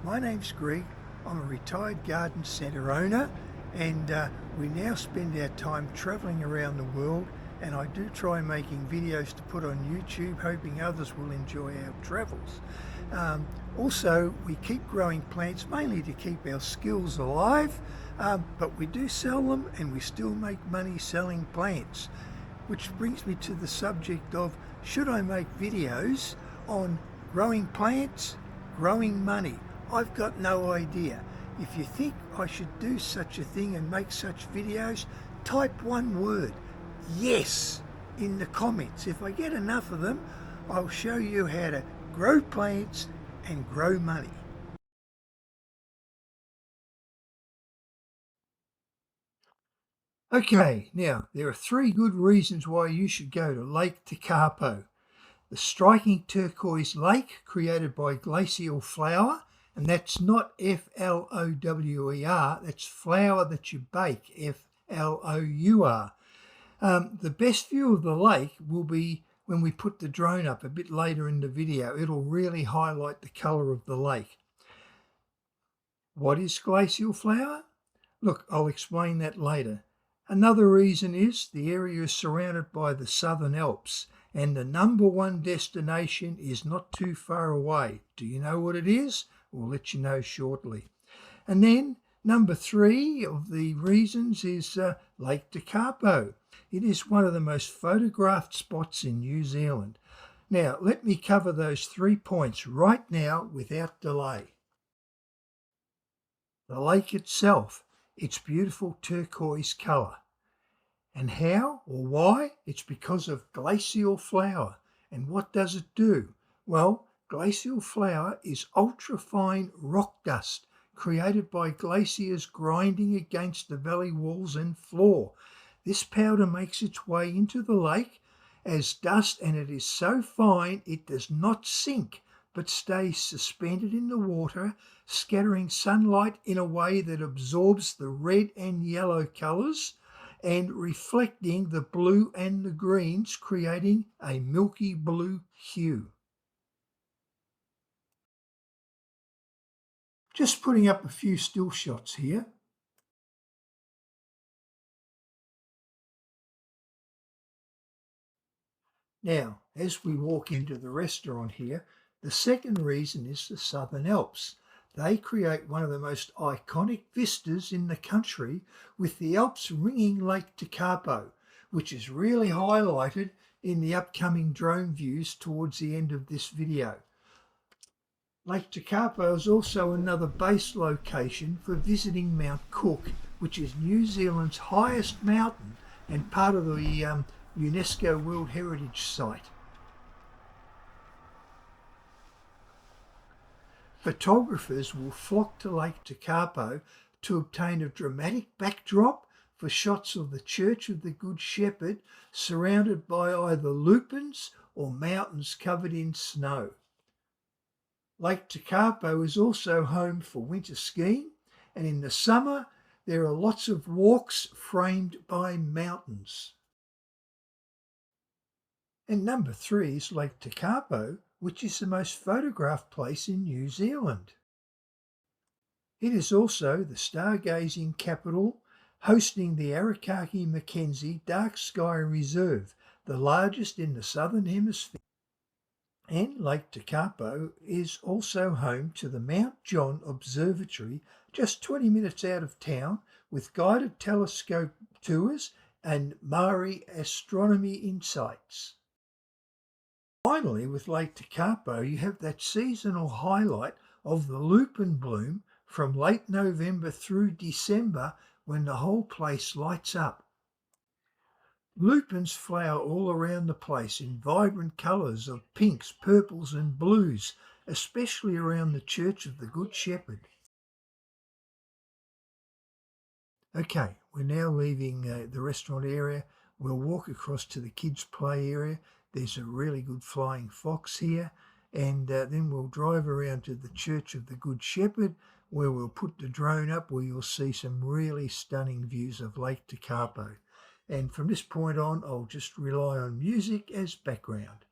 My name's Greg. I'm a retired garden centre owner, and we now spend our time travelling around the world, and I do try making videos to put on YouTube, hoping others will enjoy our travels. Also, we keep growing plants mainly to keep our skills alive, but we do sell them and we still make money selling plants. Which brings me to the subject of, should I make videos on growing plants, growing money? I've got no idea. If you think I should do such a thing and make such videos, type one word, yes, in the comments. If I get enough of them, I'll show you how to grow plants and grow money. Okay, now there are 3 good reasons why you should go to Lake Tekapo. The striking turquoise lake created by glacial flower, and that's not Flower, that's flour that you bake, Flour. The best view of the lake will be when we put the drone up a bit later in the video. It'll really highlight the colour of the lake. What is glacial flower? Look, I'll explain that later. Another reason is the area is surrounded by the Southern Alps, and the number one destination is not too far away. Do you know what it is? We'll let you know shortly. And then number 3 of the reasons is Lake Tekapo. It is one of the most photographed spots in New Zealand. Now, let me cover those 3 points right now without delay. The lake itself, its beautiful turquoise colour. And how or why? It's because of glacial flower. And what does it do? Well, glacial flower is ultrafine rock dust created by glaciers grinding against the valley walls and floor. This powder makes its way into the lake as dust, and it is so fine it does not sink but stays suspended in the water, scattering sunlight in a way that absorbs the red and yellow colours and reflecting the blue and the greens, creating a milky blue hue. Just putting up a few still shots here. Now, as we walk into the restaurant here, the second reason is the Southern Alps. They create one of the most iconic vistas in the country, with the Alps ringing Lake Tekapo, which is really highlighted in the upcoming drone views towards the end of this video. Lake Tekapo is also another base location for visiting Mount Cook, which is New Zealand's highest mountain and part of the UNESCO World Heritage Site. Photographers will flock to Lake Tekapo to obtain a dramatic backdrop for shots of the Church of the Good Shepherd surrounded by either lupins or mountains covered in snow. Lake Tekapo is also home for winter skiing, and in the summer there are lots of walks framed by mountains. And number 3 is Lake Tekapo, which is the most photographed place in New Zealand. It is also the stargazing capital, hosting the Mackenzie Dark Sky Reserve, the largest in the Southern Hemisphere. And Lake Tekapo is also home to the Mount John Observatory, just 20 minutes out of town, with guided telescope tours and Maori astronomy insights. Finally, with Lake Tekapo, you have that seasonal highlight of the lupin bloom from late November through December, when the whole place lights up. Lupins flower all around the place in vibrant colours of pinks, purples and blues, especially around the Church of the Good Shepherd. Okay, we're now leaving the restaurant area. We'll walk across to the kids' play area. There's a really good flying fox here, and then we'll drive around to the Church of the Good Shepherd, where we'll put the drone up, where you'll see some really stunning views of Lake Tekapo. And from this point on, I'll just rely on music as background.